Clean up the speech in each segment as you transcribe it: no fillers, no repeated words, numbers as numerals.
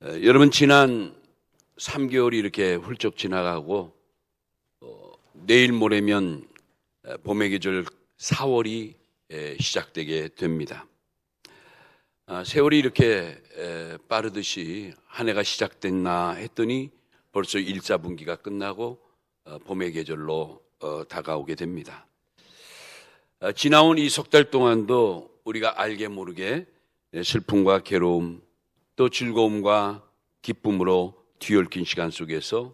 여러분, 지난 3개월이 이렇게 훌쩍 지나가고 내일 모레면 봄의 계절 4월이 시작되게 됩니다. 세월이 이렇게 빠르듯이 한 해가 시작됐나 했더니 벌써 1사분기가 끝나고 봄의 계절로 다가오게 됩니다. 지나온 이 석 달 동안도 우리가 알게 모르게 슬픔과 괴로움 또 즐거움과 기쁨으로 뒤얽힌 시간 속에서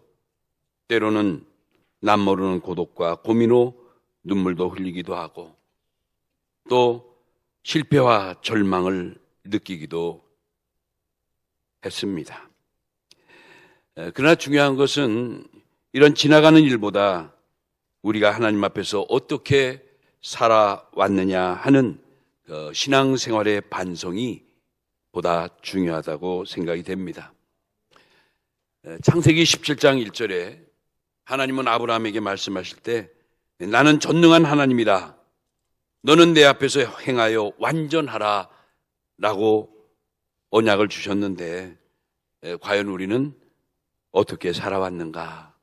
때로는 남 모르는 고독과 고민으로 눈물도 흘리기도 하고 또 실패와 절망을 느끼기도 했습니다. 그러나 중요한 것은 이런 지나가는 일보다 우리가 하나님 앞에서 어떻게 살아왔느냐 하는 신앙생활의 반성이 보다 중요하다고 생각이 됩니다. 창세기 17장 1절에 하나님은 아브라함에게 말씀하실 때 나는 전능한 하나님이다. 너는 내 앞에서 행하여 완전하라 라고 언약을 주셨는데 과연 우리는 어떻게 살아왔는가?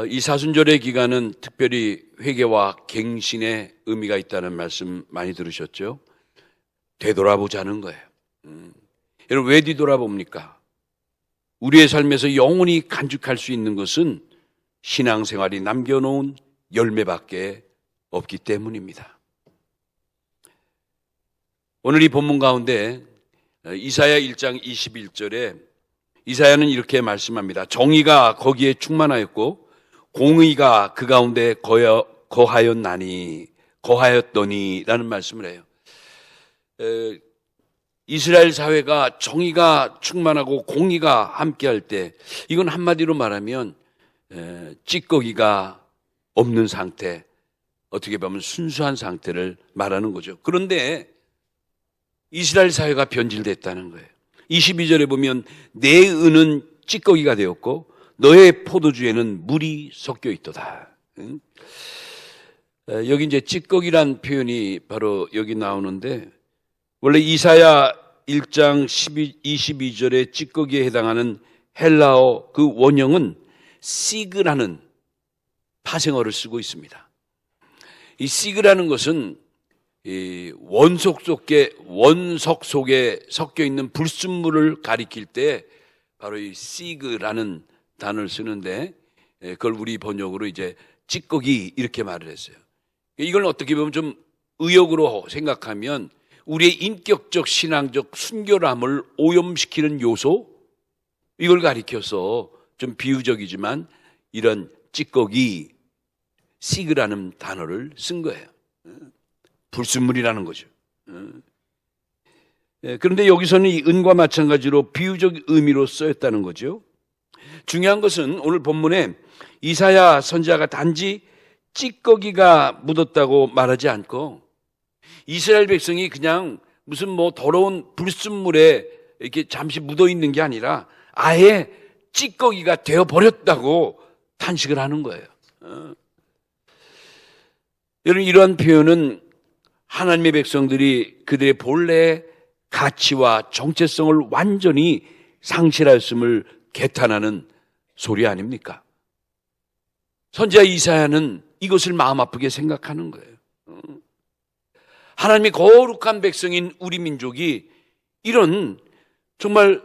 이 사순절의 기간은 특별히 회개와 갱신의 의미가 있다는 말씀 많이 들으셨죠? 되돌아보자는 거예요. 여러분, 왜 뒤돌아봅니까? 우리의 삶에서 영원히 간직할 수 있는 것은 신앙생활이 남겨놓은 열매밖에 없기 때문입니다. 오늘 이 본문 가운데 이사야 1장 21절에 이사야는 이렇게 말씀합니다. 정의가 거기에 충만하였고 공의가 그 가운데 거하였더니 라는 말씀을 해요. 이스라엘 사회가 정의가 충만하고 공의가 함께할 때 이건 한마디로 말하면 찌꺼기가 없는 상태, 어떻게 보면 순수한 상태를 말하는 거죠. 그런데 이스라엘 사회가 변질됐다는 거예요. 22절에 보면 내 은은 찌꺼기가 되었고 너의 포도주에는 물이 섞여 있도다. 여기 이제 찌꺼기란 표현이 바로 여기 나오는데 원래 이사야 1장 22절의 찌꺼기에 해당하는 헬라어 그 원형은 시그라는 파생어를 쓰고 있습니다. 이 시그라는 것은 이 원석 속에 섞여 있는 불순물을 가리킬 때 바로 이 시그라는 단어를 쓰는데 그걸 우리 번역으로 이제 찌꺼기 이렇게 말을 했어요. 이걸 어떻게 보면 좀 의역으로 생각하면 우리의 인격적 신앙적 순결함을 오염시키는 요소 이걸 가리켜서 좀 비유적이지만 이런 찌꺼기 시그라는 단어를 쓴 거예요. 불순물이라는 거죠. 그런데 여기서는 이 은과 마찬가지로 비유적 의미로 쓰였다는 거죠. 중요한 것은 오늘 본문에 이사야 선지자가 단지 찌꺼기가 묻었다고 말하지 않고 이스라엘 백성이 그냥 무슨 더러운 불순물에 이렇게 잠시 묻어 있는 게 아니라 아예 찌꺼기가 되어 버렸다고 탄식을 하는 거예요. 여러분, 이러한 표현은 하나님의 백성들이 그들의 본래 가치와 정체성을 완전히 상실하였음을 개탄하는 소리 아닙니까? 선지자 이사야는 이것을 마음 아프게 생각하는 거예요. 하나님의 거룩한 백성인 우리 민족이 이런 정말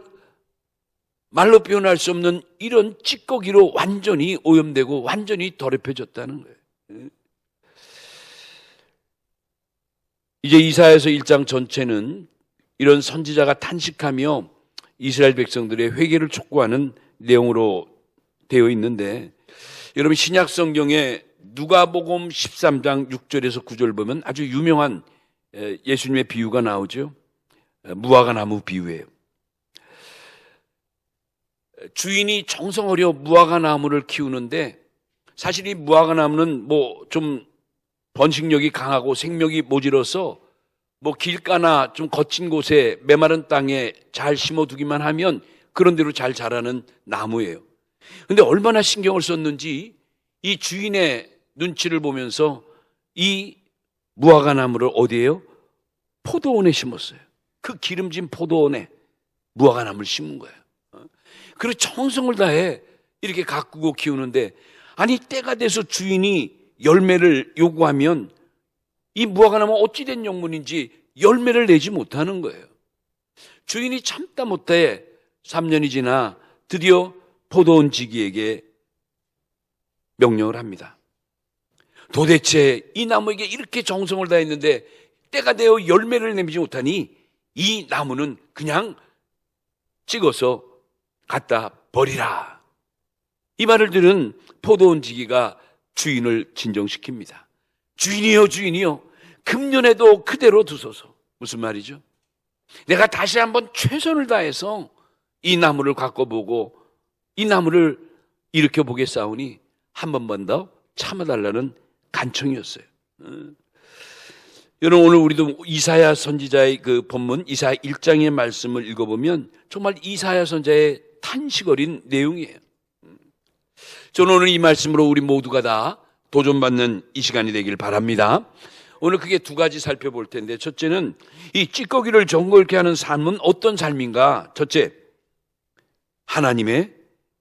말로 표현할 수 없는 이런 찌꺼기로 완전히 오염되고 완전히 더럽혀졌다는 거예요. 이제 이사야서 1장 전체는 이런 선지자가 탄식하며 이스라엘 백성들의 회개를 촉구하는 내용으로 되어 있는데 여러분, 신약 성경에 누가복음 13장 6절에서 9절 보면 아주 유명한 예수님의 비유가 나오죠. 무화과 나무 비유예요. 주인이 정성 어려 무화과 나무를 키우는데 사실 이 무화과 나무는 좀 번식력이 강하고 생명이 모질어서 길가나 좀 거친 곳에 메마른 땅에 잘 심어두기만 하면 그런 대로 잘 자라는 나무예요. 근데 얼마나 신경을 썼는지 이 주인의 눈치를 보면서 이 무화과 나무를 어디에요? 포도원에 심었어요. 그 기름진 포도원에 무화과나무를 심은 거예요. 그리고 정성을 다해 이렇게 가꾸고 키우는데, 아니 때가 돼서 주인이 열매를 요구하면 이 무화과나무 어찌된 영문인지 열매를 내지 못하는 거예요. 주인이 참다 못해 3년이 지나 드디어 포도원 지기에게 명령을 합니다. 도대체 이 나무에게 이렇게 정성을 다했는데 때가 되어 열매를 내지 못하니 이 나무는 그냥 찍어서 갖다 버리라. 이 말을 들은 포도원 지기가 주인을 진정시킵니다. 주인이요, 주인이요, 금년에도 그대로 두소서. 무슨 말이죠? 내가 다시 한번 최선을 다해서 이 나무를 바꿔보고 이 나무를 일으켜보겠사오니 한 번만 더 참아달라는 간청이었어요. 여러분, 오늘 우리도 이사야 선지자의 그 본문 이사야 1장의 말씀을 읽어보면 정말 이사야 선지자의 탄식 어린 내용이에요. 저는 오늘 이 말씀으로 우리 모두가 다 도전받는 이 시간이 되길 바랍니다. 오늘 크게 두 가지 살펴볼 텐데, 첫째는 이 찌꺼기를 정결케 하는 삶은 어떤 삶인가? 첫째, 하나님의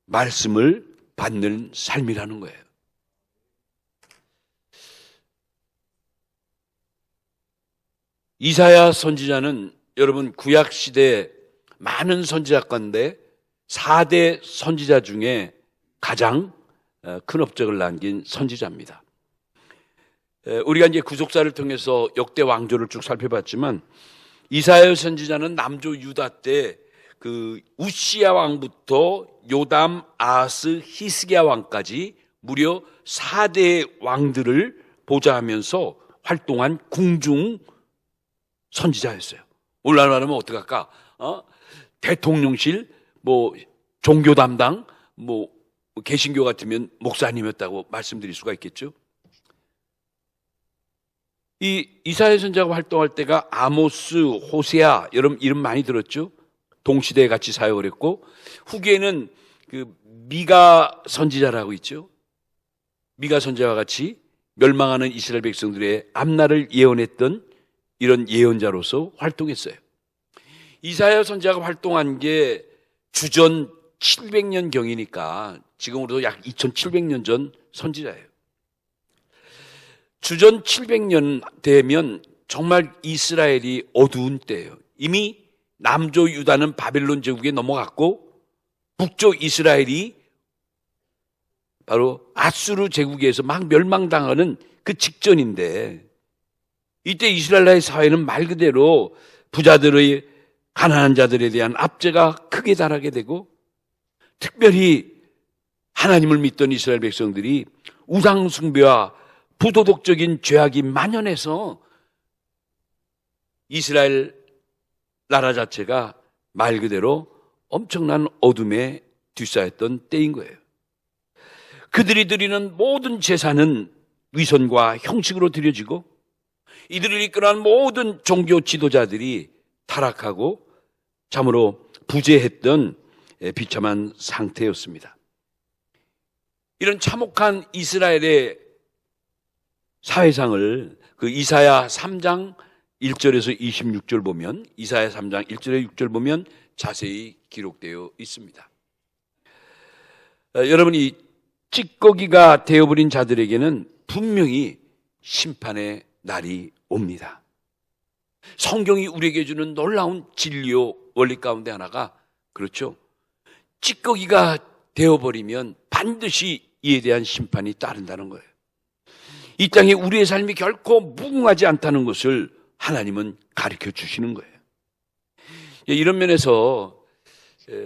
말씀을 받는 삶이라는 거예요. 이사야 선지자는 여러분 구약시대 많은 선지자 가운데 4대 선지자 중에 가장 큰 업적을 남긴 선지자입니다. 우리가 이제 구속사를 통해서 역대 왕조를 쭉 살펴봤지만 이사야 선지자는 남조 유다 때 그 우시야 왕부터 요담, 아하스, 히스기야 왕까지 무려 4대 왕들을 보좌하면서 활동한 궁중 선지자였어요. 오늘날 말하면 어떡할까? 대통령실, 종교 담당, 개신교 같으면 목사님이었다고 말씀드릴 수가 있겠죠. 이 이사야 선지자가 활동할 때가 아모스, 호세아, 여러분 이름 많이 들었죠? 동시대에 같이 사역을 했고, 후기에는 그 미가 선지자라고 있죠. 미가 선지자와 같이 멸망하는 이스라엘 백성들의 앞날을 예언했던 이런 예언자로서 활동했어요. 이사야 선지자가 활동한 게 주전 700년 경이니까 지금으로도 약 2700년 전 선지자예요. 주전 700년 되면 정말 이스라엘이 어두운 때예요. 이미 남조 유다는 바벨론 제국에 넘어갔고 북쪽 이스라엘이 바로 아수르 제국에서 막 멸망당하는 그 직전인데, 이때 이스라엘의 사회는 말 그대로 부자들의 가난한 자들에 대한 압제가 크게 달하게 되고, 특별히 하나님을 믿던 이스라엘 백성들이 우상 숭배와 부도덕적인 죄악이 만연해서 이스라엘 나라 자체가 말 그대로 엄청난 어둠에 뒤싸였던 때인 거예요. 그들이 드리는 모든 제사는 위선과 형식으로 드려지고 이들을 이끌어간 모든 종교 지도자들이 타락하고 참으로 부재했던 비참한 상태였습니다. 이런 참혹한 이스라엘의 사회상을 그 이사야 3장 1절에서 26절 보면, 이사야 3장 1절에 6절 보면 자세히 기록되어 있습니다. 여러분, 이 찌꺼기가 되어버린 자들에게는 분명히 심판의 날이 옵니다. 성경이 우리에게 주는 놀라운 진리요 원리 가운데 하나가 그렇죠. 찌꺼기가 되어버리면 반드시 이에 대한 심판이 따른다는 거예요. 이 땅에 우리의 삶이 결코 무궁하지 않다는 것을 하나님은 가르쳐 주시는 거예요. 이런 면에서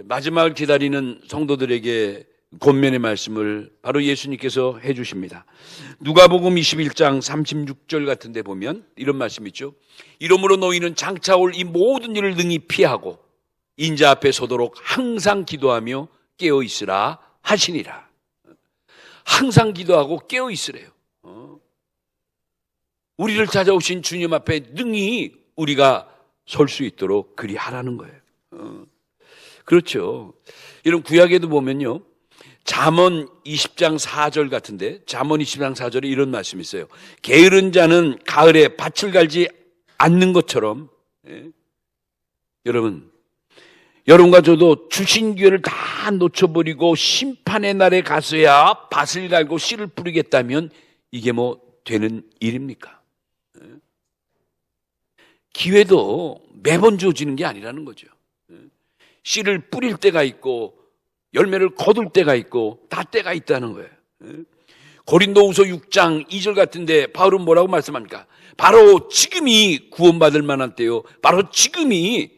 마지막을 기다리는 성도들에게 권면의 말씀을 바로 예수님께서 해 주십니다. 누가복음 21장 36절 같은 데 보면 이런 말씀이 있죠. 이러므로 너희는 장차 올 이 모든 일을 능히 피하고 인자 앞에 서도록 항상 기도하며 깨어 있으라 하시니라. 항상 기도하고 깨어 있으래요. 우리를 찾아오신 주님 앞에 능히 우리가 설 수 있도록 그리 하라는 거예요. 그렇죠. 이런 구약에도 보면요, 잠언 20장 4절 같은데, 잠언 20장 4절에 이런 말씀이 있어요. 게으른 자는 가을에 밭을 갈지 않는 것처럼, 여러분, 여러분과 저도 주신 기회를 다 놓쳐버리고 심판의 날에 가서야 밭을 갈고 씨를 뿌리겠다면 이게 뭐 되는 일입니까? 기회도 매번 주어지는 게 아니라는 거죠. 씨를 뿌릴 때가 있고 열매를 거둘 때가 있고 다 때가 있다는 거예요. 고린도후서 6장 2절 같은데 바울은 뭐라고 말씀합니까? 바로 지금이 구원받을 만한 때요, 바로 지금이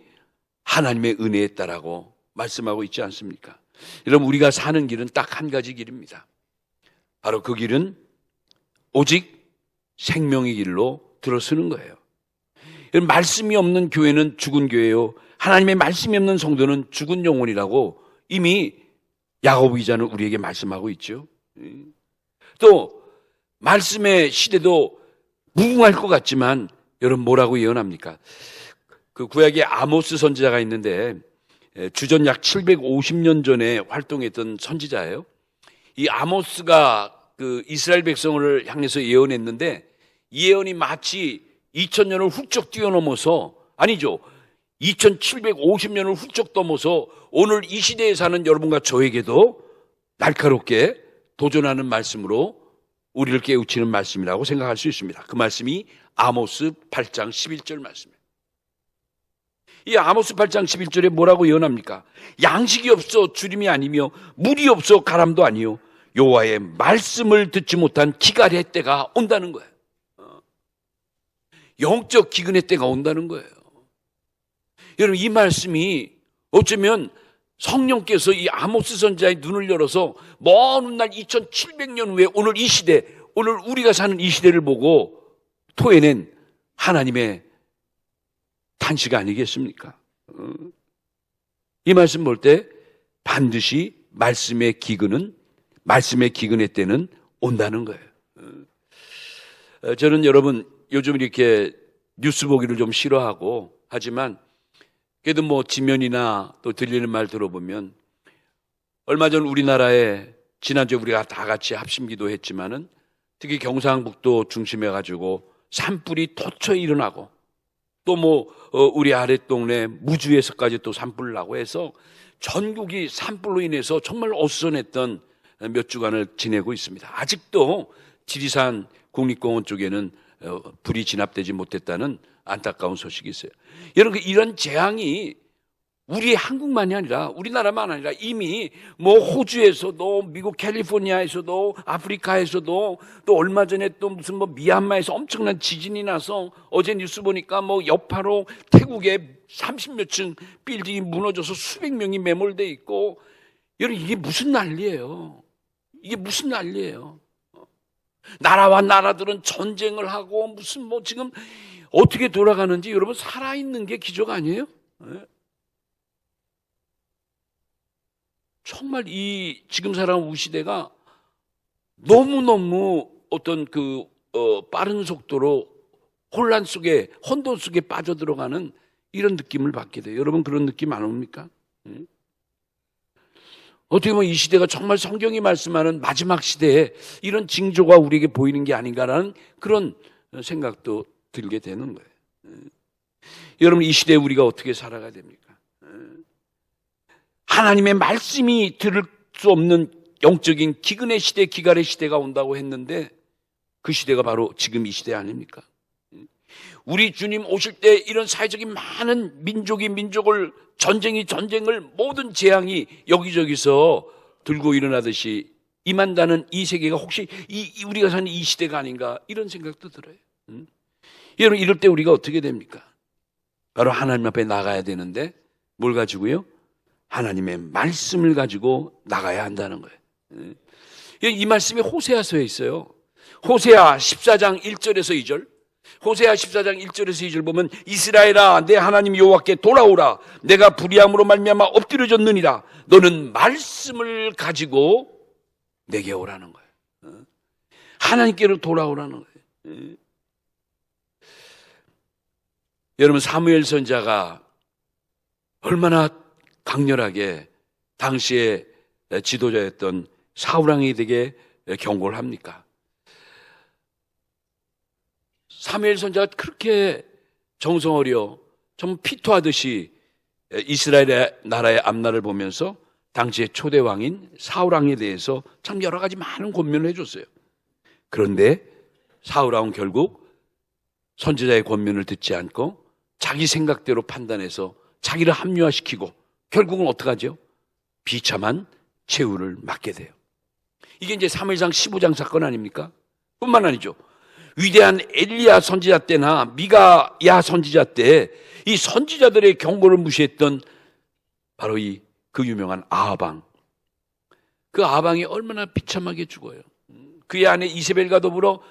하나님의 은혜에 따라고 말씀하고 있지 않습니까? 여러분, 우리가 사는 길은 딱 한 가지 길입니다. 바로 그 길은 오직 생명의 길로 들어서는 거예요. 여러분, 말씀이 없는 교회는 죽은 교회요, 하나님의 말씀이 없는 성도는 죽은 영혼이라고 이미 야고보 기자는 우리에게 말씀하고 있죠. 또 말씀의 시대도 무궁할 것 같지만 여러분, 뭐라고 예언합니까? 그 구약에 아모스 선지자가 있는데 주전 약 750년 전에 활동했던 선지자예요. 이 아모스가 그 이스라엘 백성을 향해서 예언했는데 이 예언이 마치 2000년을 훌쩍 뛰어넘어서, 아니죠, 2750년을 훌쩍 넘어서 오늘 이 시대에 사는 여러분과 저에게도 날카롭게 도전하는 말씀으로 우리를 깨우치는 말씀이라고 생각할 수 있습니다. 그 말씀이 아모스 8장 11절 말씀이에요. 이 아모스 8장 11절에 뭐라고 예언합니까? 양식이 없어 주림이 아니며 물이 없어 가람도 아니요 여호와의 말씀을 듣지 못한 기갈의 때가 온다는 거예요. 영적 기근의 때가 온다는 거예요. 여러분, 이 말씀이 어쩌면 성령께서 이 아모스 선지자의 눈을 열어서 먼 훗날 2700년 후에 오늘 이 시대, 오늘 우리가 사는 이 시대를 보고 토해낸 하나님의 탄식 아니겠습니까? 이 말씀 볼 때 반드시 말씀의 기근의 때는 온다는 거예요. 저는 여러분 요즘 이렇게 뉴스 보기를 좀 싫어하고 하지만 그래도 뭐 지면이나 또 들리는 말 들어보면 얼마 전 우리나라에 지난주에 우리가 다 같이 합심기도 했지만은 특히 경상북도 중심해가지고 산불이 토초에 일어나고 또 뭐 우리 아랫동네 무주에서까지 또 산불 나고 해서 전국이 산불로 인해서 정말 어수선했던 몇 주간을 지내고 있습니다. 아직도 지리산 국립공원 쪽에는 불이 진압되지 못했다는 안타까운 소식이 있어요. 여러분, 이런 재앙이 우리 한국만이 아니라 우리나라만 아니라 이미 뭐 호주에서도 미국 캘리포니아에서도 아프리카에서도 또 얼마 전에 또 무슨 뭐 미얀마에서 엄청난 지진이 나서 어제 뉴스 보니까 뭐 여파로 태국에 30몇 층 빌딩이 무너져서 수백 명이 매몰돼 있고, 여러분, 이게 무슨 난리예요? 이게 무슨 난리예요? 나라와 나라들은 전쟁을 하고 무슨 뭐 지금 어떻게 돌아가는지 여러분, 살아있는 게 기적 아니에요? 네? 정말 이 지금 살아가는 우리 시대가 너무너무 어떤 빠른 속도로 혼란 속에, 혼돈 속에 빠져들어가는 이런 느낌을 받게 돼요. 여러분, 그런 느낌 안 옵니까? 어떻게 보면 이 시대가 정말 성경이 말씀하는 마지막 시대에 이런 징조가 우리에게 보이는 게 아닌가라는 그런 생각도 들게 되는 거예요. 여러분, 이 시대에 우리가 어떻게 살아가야 됩니까? 하나님의 말씀이 들을 수 없는 영적인 기근의 시대, 기갈의 시대가 온다고 했는데 그 시대가 바로 지금 이 시대 아닙니까? 우리 주님 오실 때 이런 사회적인 많은 민족이 민족을, 전쟁이 전쟁을, 모든 재앙이 여기저기서 들고 일어나듯이 임한다는 이 세계가 혹시 우리가 사는 이 시대가 아닌가, 이런 생각도 들어요. 여러분, 이럴 때 우리가 어떻게 됩니까? 바로 하나님 앞에 나가야 되는데 뭘 가지고요? 하나님의 말씀을 가지고 나가야 한다는 거예요. 이 말씀이 호세아서에 있어요. 호세아 14장 1절에서 2절. 호세아 14장 1절에서 2절 보면, 이스라엘아, 내 하나님 여호와께 돌아오라. 내가 불의함으로 말미암아 엎드려졌느니라. 너는 말씀을 가지고 내게 오라는 거예요. 하나님께로 돌아오라는 거예요. 여러분, 사무엘 선지자가 얼마나 강렬하게 당시에 지도자였던 사울 왕에게 경고를 합니까? 사무엘 선지자가 그렇게 정성 어려 좀 피토하듯이 이스라엘 나라의 앞날을 보면서 당시의 초대 왕인 사울 왕에 대해서 참 여러 가지 많은 권면을 해줬어요. 그런데 사울 왕은 결국 선지자의 권면을 듣지 않고 자기 생각대로 판단해서 자기를 합리화시키고 결국은 어떡하죠? 비참한 최후를 맞게 돼요. 이게 이제 사무엘상 15장 사건 아닙니까? 뿐만 아니죠. 위대한 엘리야 선지자 때나 미가야 선지자 때 이 선지자들의 경고를 무시했던 바로 그 유명한 아하방. 그 아하방이 얼마나 비참하게 죽어요. 그의 아내 이세벨과 더불어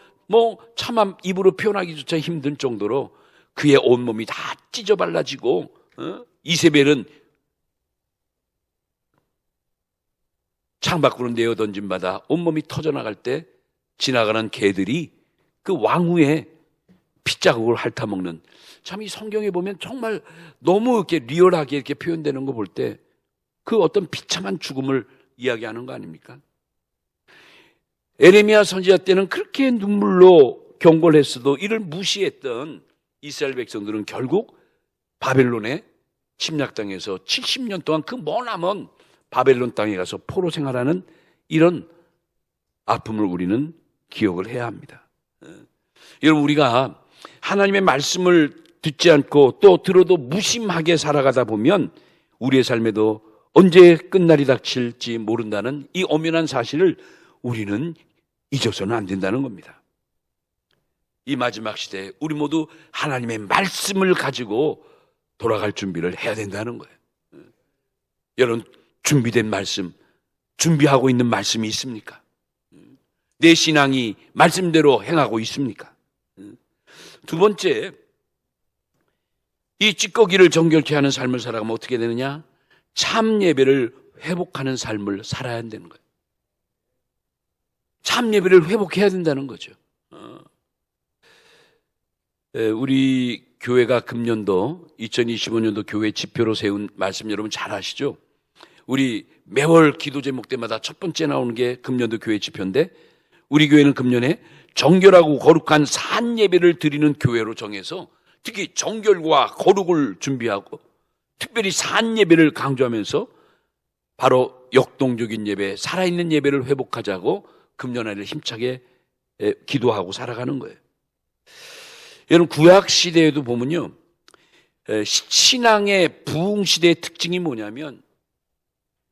차마 입으로 표현하기조차 힘든 정도로 그의 온몸이 다 찢어 발라지고, 이세벨은 창밖으로 내어 던진 바다 온몸이 터져나갈 때 지나가는 개들이 그 왕후의 핏자국을 핥아먹는, 참 이 성경에 보면 정말 너무 이렇게 리얼하게 이렇게 표현되는 거 볼 때 그 어떤 비참한 죽음을 이야기하는 거 아닙니까? 에레미야 선지자 때는 그렇게 눈물로 경고를 했어도 이를 무시했던 이스라엘 백성들은 결국 바벨론에 침략당해서 70년 동안 그 머나먼 바벨론 땅에 가서 포로 생활하는 이런 아픔을 우리는 기억을 해야 합니다. 여러분, 우리가 하나님의 말씀을 듣지 않고 또 들어도 무심하게 살아가다 보면 우리의 삶에도 언제 끝날이 닥칠지 모른다는 이 엄연한 사실을 우리는 잊어서는 안 된다는 겁니다. 이 마지막 시대에 우리 모두 하나님의 말씀을 가지고 돌아갈 준비를 해야 된다는 거예요. 여러분, 준비된 말씀, 준비하고 있는 말씀이 있습니까? 내 신앙이 말씀대로 행하고 있습니까? 두 번째, 이 찌꺼기를 정결케 하는 삶을 살아가면 어떻게 되느냐? 참 예배를 회복하는 삶을 살아야 한다는 거예요. 참 예배를 회복해야 된다는 거죠. 우리 교회가 금년도 2025년도 교회 지표로 세운 말씀 여러분 잘 아시죠? 우리 매월 기도 제목 때마다 첫 번째 나오는 게 금년도 교회 지표인데, 우리 교회는 금년에 정결하고 거룩한 산 예배를 드리는 교회로 정해서 특히 정결과 거룩을 준비하고 특별히 산 예배를 강조하면서 바로 역동적인 예배, 살아있는 예배를 회복하자고 금년 안에 힘차게 기도하고 살아가는 거예요. 여러분, 구약 시대에도 보면요, 신앙의 부흥 시대의 특징이 뭐냐면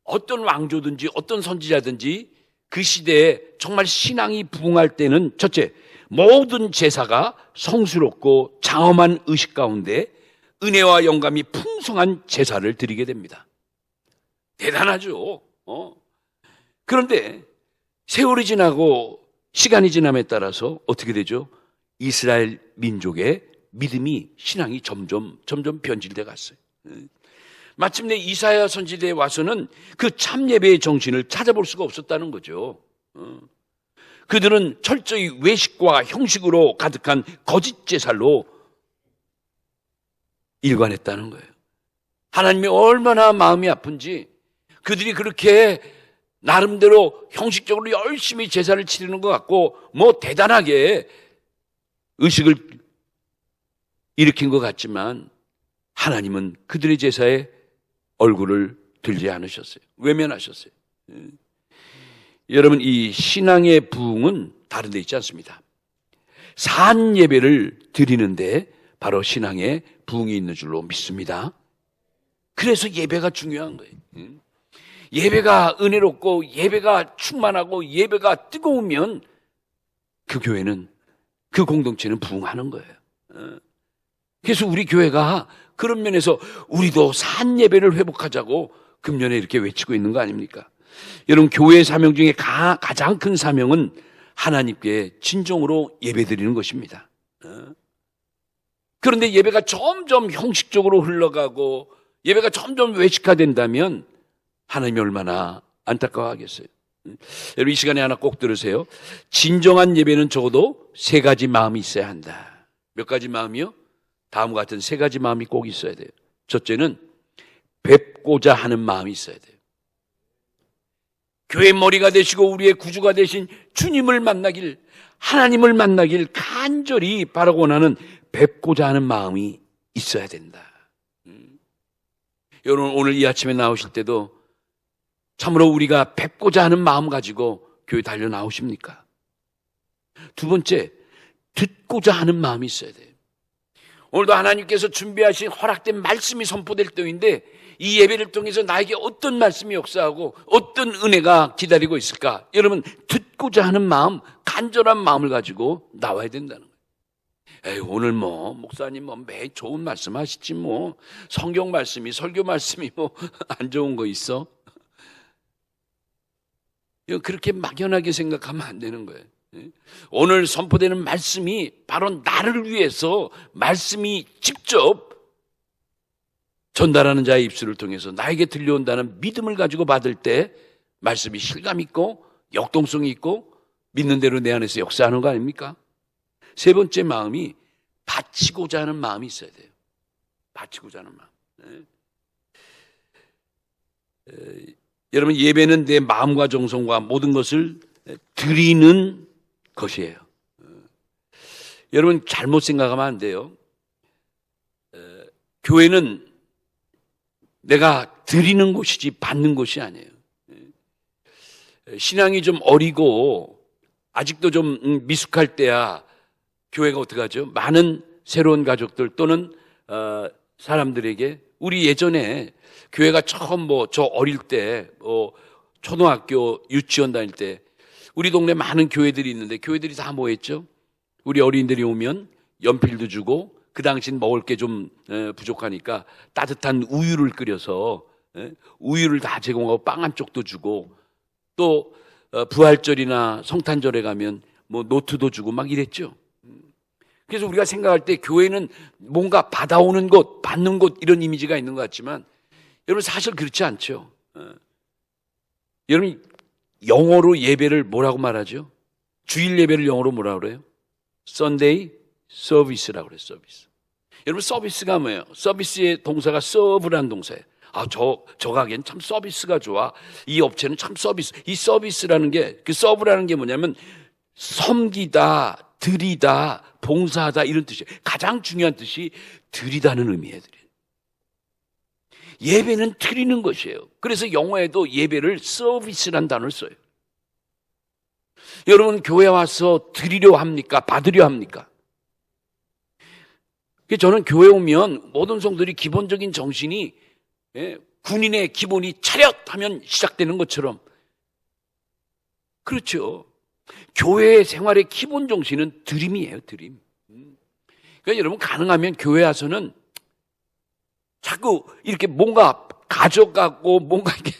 어떤 왕조든지 어떤 선지자든지 그 시대에 정말 신앙이 부흥할 때는 첫째, 모든 제사가 성스럽고 장엄한 의식 가운데 은혜와 영감이 풍성한 제사를 드리게 됩니다. 대단하죠. 그런데 세월이 지나고 시간이 지남에 따라서 어떻게 되죠? 이스라엘 민족의 믿음이, 신앙이 점점 변질돼 갔어요. 마침내 이사야 선지자에 와서는 그 참 예배의 정신을 찾아볼 수가 없었다는 거죠. 그들은 철저히 외식과 형식으로 가득한 거짓 제사로 일관했다는 거예요. 하나님이 얼마나 마음이 아픈지 그들이 그렇게 나름대로 형식적으로 열심히 제사를 치르는 것 같고 대단하게 의식을 일으킨 것 같지만 하나님은 그들의 제사에 얼굴을 들지 않으셨어요. 외면하셨어요. 여러분, 이 신앙의 부흥은 다른 데 있지 않습니다. 산 예배를 드리는데 바로 신앙의 부흥이 있는 줄로 믿습니다. 그래서 예배가 중요한 거예요. 예배가 은혜롭고 예배가 충만하고 예배가 뜨거우면 그 교회는, 그 공동체는 부흥하는 거예요. 그래서 우리 교회가 그런 면에서 우리도 산 예배를 회복하자고 금년에 이렇게 외치고 있는 거 아닙니까? 여러분, 교회의 사명 중에 가장 큰 사명은 하나님께 진정으로 예배드리는 것입니다. 그런데 예배가 점점 형식적으로 흘러가고 예배가 점점 외식화된다면 하나님이 얼마나 안타까워하겠어요. 여러분, 이 시간에 하나 꼭 들으세요. 진정한 예배는 적어도 3가지 마음이 있어야 한다. 몇 가지 마음이요? 다음과 같은 3가지 마음이 꼭 있어야 돼요. 첫째는 뵙고자 하는 마음이 있어야 돼요. 교회 머리가 되시고 우리의 구주가 되신 주님을 만나길, 하나님을 만나길 간절히 바라고 원하는 뵙고자 하는 마음이 있어야 된다. 여러분 오늘 이 아침에 나오실 때도 참으로 우리가 뵙고자 하는 마음 가지고 교회 달려 나오십니까? 두 번째, 듣고자 하는 마음이 있어야 돼요. 오늘도 하나님께서 준비하신 허락된 말씀이 선포될 때인데 이 예배를 통해서 나에게 어떤 말씀이 역사하고 어떤 은혜가 기다리고 있을까? 여러분 듣고자 하는 마음, 간절한 마음을 가지고 나와야 된다는 거예요. 에이, 오늘 목사님 매일 좋은 말씀 하시지 성경 말씀이 설교 말씀이 안 좋은 거 있어? 그렇게 막연하게 생각하면 안 되는 거예요. 오늘 선포되는 말씀이 바로 나를 위해서 말씀이 직접 전달하는 자의 입술을 통해서 나에게 들려온다는 믿음을 가지고 받을 때 말씀이 실감 있고 역동성이 있고 믿는 대로 내 안에서 역사하는 거 아닙니까? 세 번째 마음이 바치고자 하는 마음이 있어야 돼요. 바치고자 하는 마음. 여러분 예배는 내 마음과 정성과 모든 것을 드리는 것이에요. 여러분 잘못 생각하면 안 돼요. 교회는 내가 드리는 곳이지 받는 곳이 아니에요. 신앙이 좀 어리고 아직도 좀 미숙할 때야 교회가 어떻게 하죠? 많은 새로운 가족들 또는 사람들에게 우리 예전에 교회가 처음 저 어릴 때 초등학교 유치원 다닐 때 우리 동네 많은 교회들이 있는데 교회들이 다 뭐 했죠? 우리 어린이들이 오면 연필도 주고 그 당시엔 먹을 게 좀 부족하니까 따뜻한 우유를 끓여서 우유를 다 제공하고 빵 한 쪽도 주고 또 부활절이나 성탄절에 가면 노트도 주고 막 이랬죠. 그래서 우리가 생각할 때 교회는 뭔가 받아오는 곳, 받는 곳 이런 이미지가 있는 것 같지만 여러분 사실 그렇지 않죠. 여러분 영어로 예배를 뭐라고 말하죠? 주일 예배를 영어로 뭐라고 그래요? Sunday Service라고 그래요. 서비스. 여러분 서비스가 뭐예요? 서비스의 동사가 serve라는 동사예요. 저 가게는 참 서비스가 좋아. 이 업체는 참 서비스. 이 서비스라는 게 그 서브라는 게 뭐냐면 섬기다, 드리다, 봉사하다 이런 뜻이에요. 가장 중요한 뜻이 드리다는 의미예요. 예배는 드리는 것이에요. 그래서 영어에도 예배를 서비스라는 단어를 써요. 여러분 교회 와서 드리려 합니까? 받으려 합니까? 저는 교회 오면 모든 성도들이 기본적인 정신이 군인의 기본이 차렷 하면 시작되는 것처럼 그렇죠. 교회 생활의 기본 정신은 드림이에요. 드림. 그러니까 여러분 가능하면 교회 와서는 자꾸 이렇게 뭔가 가져가고 뭔가 이렇게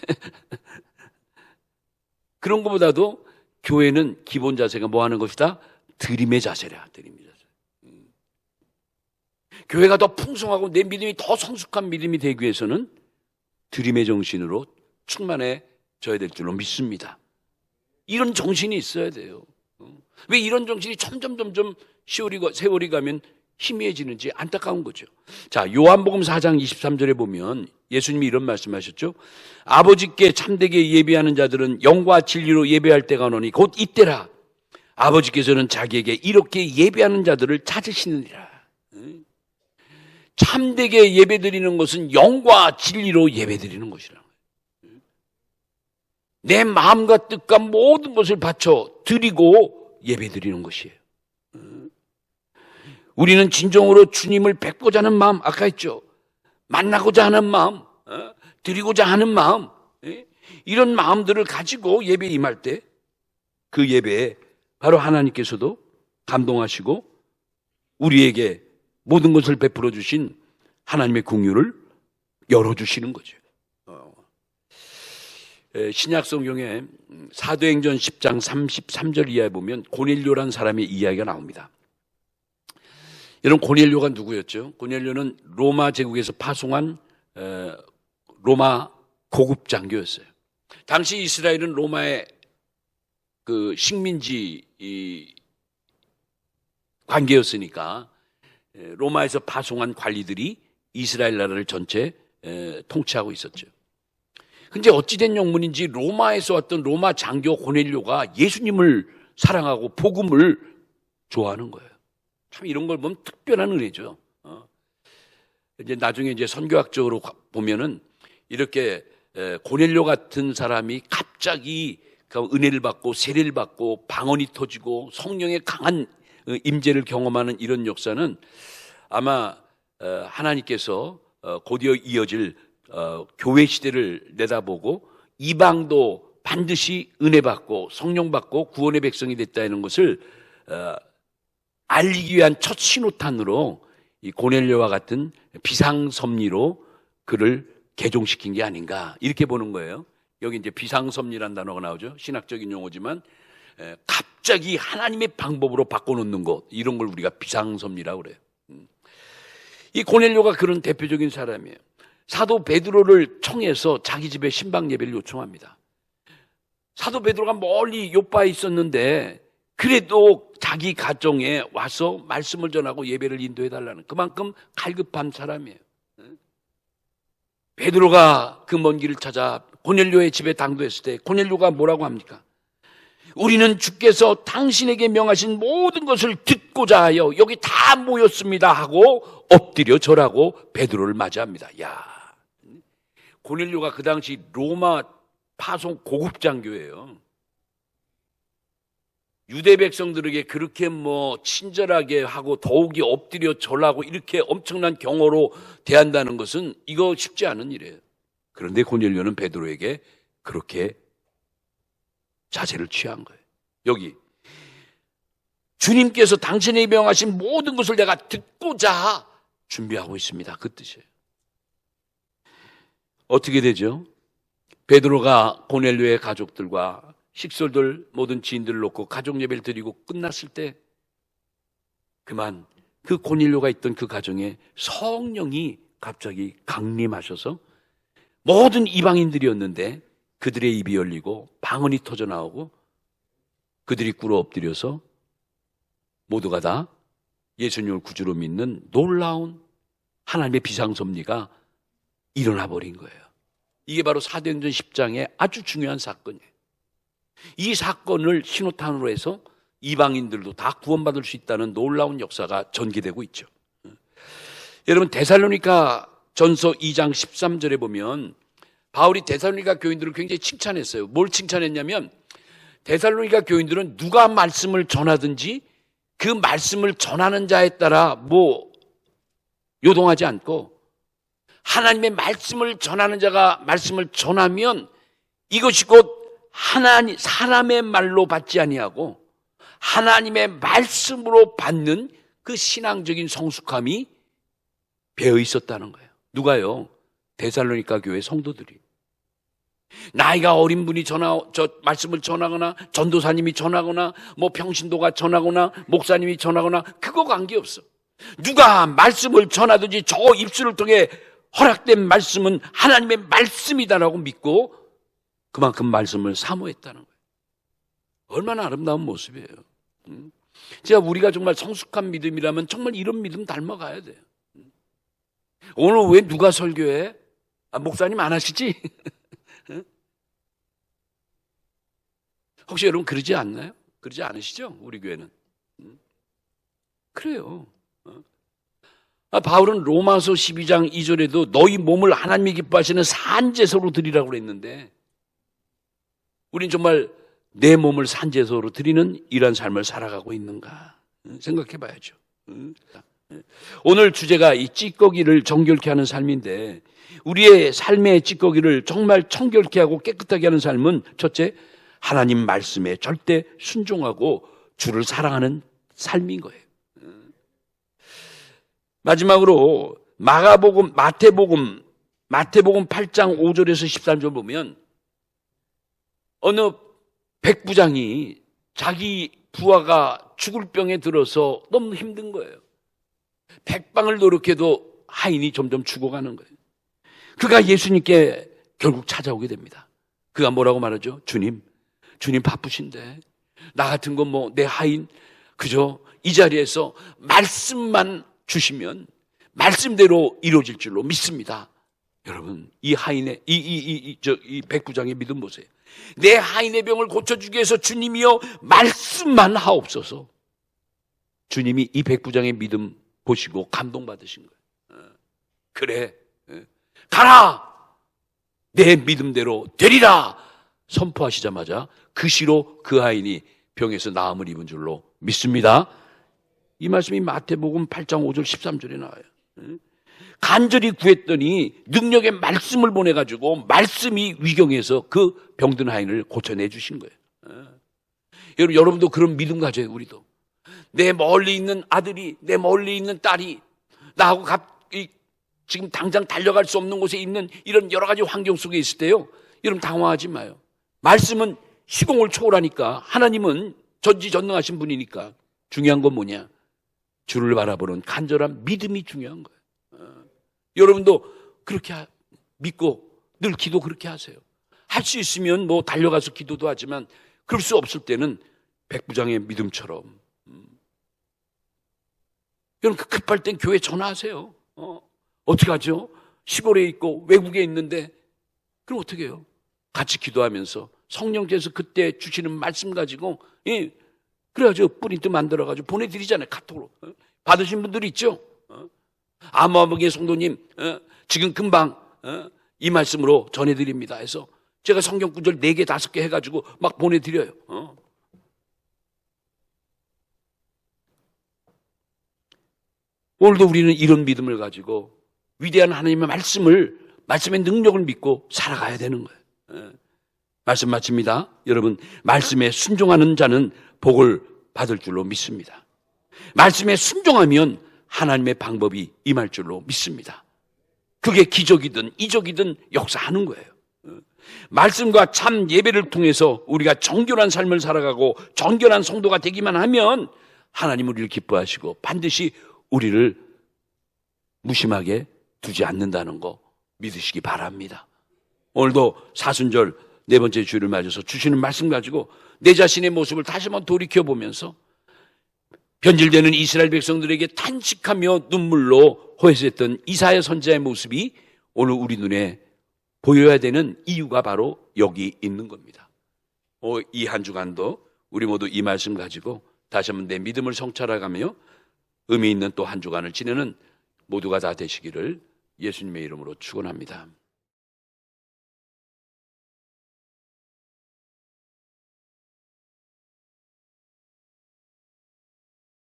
그런 것보다도 교회는 기본 자세가 뭐 하는 것이다? 드림의 자세라. 드림의 자세. 교회가 더 풍성하고 내 믿음이 더 성숙한 믿음이 되기 위해서는 드림의 정신으로 충만해져야 될 줄로 믿습니다. 이런 정신이 있어야 돼요. 왜 이런 정신이 점점 세월이 가면 희미해지는지 안타까운 거죠. 자, 요한복음 4장 23절에 보면 예수님이 이런 말씀하셨죠. 아버지께 참되게 예배하는 자들은 영과 진리로 예배할 때가 오노니 곧 이때라. 아버지께서는 자기에게 이렇게 예배하는 자들을 찾으시느니라. 참되게 예배드리는 것은 영과 진리로 예배드리는 것이라는 거예요. 내 마음과 뜻과 모든 것을 바쳐 드리고 예배드리는 것이에요. 우리는 진정으로 주님을 뵙고자 하는 마음, 아까 했죠. 만나고자 하는 마음, 드리고자 하는 마음, 이런 마음들을 가지고 예배에 임할 때 그 예배에 바로 하나님께서도 감동하시고 우리에게 모든 것을 베풀어 주신 하나님의 긍휼을 열어주시는 거죠. 신약 성경에 사도행전 10장 33절 이하에 보면 고넬료라는 사람의 이야기가 나옵니다. 여러분 고넬료가 누구였죠? 고넬료는 로마 제국에서 파송한 로마 고급 장교였어요. 당시 이스라엘은 로마의 그 식민지 관계였으니까 로마에서 파송한 관리들이 이스라엘 나라를 전체 통치하고 있었죠. 근데 어찌된 영문인지 로마에서 왔던 로마 장교 고넬료가 예수님을 사랑하고 복음을 좋아하는 거예요. 참 이런 걸 보면 특별한 은혜죠. 이제 나중에 이제 선교학적으로 보면은 이렇게 고넬료 같은 사람이 갑자기 그 은혜를 받고 세례를 받고 방언이 터지고 성령의 강한 임재를 경험하는 이런 역사는 아마 하나님께서 곧이어 이어질 교회 시대를 내다보고 이방도 반드시 은혜 받고 성령 받고 구원의 백성이 됐다는 것을 알리기 위한 첫 신호탄으로 이 고넬료와 같은 비상섭리로 그를 개종시킨 게 아닌가 이렇게 보는 거예요. 여기 이제 비상섭리란 단어가 나오죠. 신학적인 용어지만 갑자기 하나님의 방법으로 바꿔놓는 것, 이런 걸 우리가 비상섭리라고 그래요. 이 고넬료가 그런 대표적인 사람이에요. 사도 베드로를 청해서 자기 집에 신방 예배를 요청합니다. 사도 베드로가 멀리 요바에 있었는데 그래도 자기 가정에 와서 말씀을 전하고 예배를 인도해달라는, 그만큼 갈급한 사람이에요. 베드로가 그 먼 길을 찾아 고넬료의 집에 당도했을 때 고넬료가 뭐라고 합니까? 우리는 주께서 당신에게 명하신 모든 것을 듣고자 하여 여기 다 모였습니다 하고 엎드려 절하고 베드로를 맞이합니다. 야, 고넬료가 그 당시 로마 파송 고급 장교예요. 유대 백성들에게 그렇게 친절하게 하고 더욱이 엎드려 절하고 이렇게 엄청난 경호로 대한다는 것은 이거 쉽지 않은 일이에요. 그런데 고넬료는 베드로에게 그렇게 자세를 취한 거예요. 여기 주님께서 당신에게 명하신 모든 것을 내가 듣고자 준비하고 있습니다. 그 뜻이에요. 어떻게 되죠? 베드로가 고넬료의 가족들과 식솔들 모든 지인들을 놓고 가족 예배를 드리고 끝났을 때 그만 그 고넬료가 있던 그 가정에 성령이 갑자기 강림하셔서 모든 이방인들이었는데 그들의 입이 열리고 방언이 터져 나오고 그들이 꿇어 엎드려서 모두가 다 예수님을 구주로 믿는 놀라운 하나님의 비상섭리가 일어나 버린 거예요. 이게 바로 사도행전 10장의 아주 중요한 사건이에요. 이 사건을 신호탄으로 해서 이방인들도 다 구원받을 수 있다는 놀라운 역사가 전개되고 있죠. 여러분, 데살로니가 전서 2장 13절에 보면 바울이 데살로니가 교인들을 굉장히 칭찬했어요. 뭘 칭찬했냐면 데살로니가 교인들은 누가 말씀을 전하든지 그 말씀을 전하는 자에 따라 요동하지 않고 하나님의 말씀을 전하는 자가 말씀을 전하면 이것이 곧 사람의 말로 받지 아니하고 하나님의 말씀으로 받는 그 신앙적인 성숙함이 배어 있었다는 거예요. 누가요? 데살로니가 교회 성도들이. 나이가 어린 분이 말씀을 전하거나 전도사님이 전하거나 평신도가 전하거나 목사님이 전하거나 그거 관계없어. 누가 말씀을 전하든지 저 입술을 통해 허락된 말씀은 하나님의 말씀이다라고 믿고 그만큼 말씀을 사모했다는 거예요. 얼마나 아름다운 모습이에요. 진짜 우리가 정말 성숙한 믿음이라면 정말 이런 믿음 닮아가야 돼요. 오늘 왜 누가 설교해? 목사님 안 하시지? 혹시 여러분 그러지 않나요? 그러지 않으시죠? 우리 교회는. 그래요. 바울은 로마서 12장 2절에도 너희 몸을 하나님이 기뻐하시는 산제소로 드리라고 그랬는데 우린 정말 내 몸을 산제소로 드리는 이런 삶을 살아가고 있는가 생각해 봐야죠. 오늘 주제가 이 찌꺼기를 정결케 하는 삶인데 우리의 삶의 찌꺼기를 정말 청결케 하고 깨끗하게 하는 삶은 첫째, 하나님 말씀에 절대 순종하고 주를 사랑하는 삶인 거예요. 마지막으로 마태복음 8장 5절에서 13절 보면 어느 백부장이 자기 부하가 죽을 병에 들어서 너무 힘든 거예요. 백방을 노력해도 하인이 점점 죽어가는 거예요. 그가 예수님께 결국 찾아오게 됩니다. 그가 뭐라고 말하죠? 주님 바쁘신데 나 같은 건 내 하인 그저 이 자리에서 말씀만 주시면 말씀대로 이루어질 줄로 믿습니다. 여러분, 이 하인의 이 백부장의 믿음 보세요. 내 하인의 병을 고쳐주기 위해서 주님이여 말씀만 하옵소서. 주님이 이 백부장의 믿음 보시고 감동받으신 거예요. 그래, 가라. 내 믿음대로 되리라 선포하시자마자 그 시로 그 아인이 병에서 나음을 입은 줄로 믿습니다. 이 말씀이 마태복음 8장 5절 13절에 나와요. 간절히 구했더니 능력의 말씀을 보내가지고 말씀이 위경해서 그 병든 아인을 고쳐내 주신 거예요. 여러분도 그런 믿음 가져요. 우리도 내 멀리 있는 아들이, 내 멀리 있는 딸이 나하고 지금 당장 달려갈 수 없는 곳에 있는 이런 여러 가지 환경 속에 있을 때요, 여러분 당황하지 마요. 말씀은 시공을 초월하니까, 하나님은 전지전능하신 분이니까 중요한 건 뭐냐? 주를 바라보는 간절한 믿음이 중요한 거예요. 여러분도 그렇게 믿고 늘 기도 그렇게 하세요. 할 수 있으면 뭐 달려가서 기도도 하지만 그럴 수 없을 때는 백부장의 믿음처럼 여러분 급할 땐 교회 전화하세요. 어떻게 하죠? 시골에 있고 외국에 있는데 그럼 어떻게 해요? 같이 기도하면서 성령께서 그때 주시는 말씀 가지고 그래가지고 프린트 만들어가지고 보내드리잖아요. 카톡으로. 받으신 분들이 있죠? 아마방의 성도님 지금 금방 이 말씀으로 전해드립니다 해서 제가 성경 구절 4개 5개 해가지고 막 보내드려요. 오늘도 우리는 이런 믿음을 가지고 위대한 하나님의 말씀의 능력을 믿고 살아가야 되는 거예요. 말씀 마칩니다. 여러분, 말씀에 순종하는 자는 복을 받을 줄로 믿습니다. 말씀에 순종하면 하나님의 방법이 임할 줄로 믿습니다. 그게 기적이든 이적이든 역사하는 거예요. 말씀과 참 예배를 통해서 우리가 정결한 삶을 살아가고 정결한 성도가 되기만 하면 하나님 우리를 기뻐하시고 반드시 우리를 무심하게 두지 않는다는 거 믿으시기 바랍니다. 오늘도 사순절 4번째 주일을 맞아서 주시는 말씀 가지고 내 자신의 모습을 다시 한번 돌이켜보면서 변질되는 이스라엘 백성들에게 탄식하며 눈물로 호해했던 이사야 선지자의 모습이 오늘 우리 눈에 보여야 되는 이유가 바로 여기 있는 겁니다. 이 한 주간도 우리 모두 이 말씀 가지고 다시 한번 내 믿음을 성찰해가며 의미 있는 또 한 주간을 지내는 모두가 다 되시기를 예수님의 이름으로 축원합니다.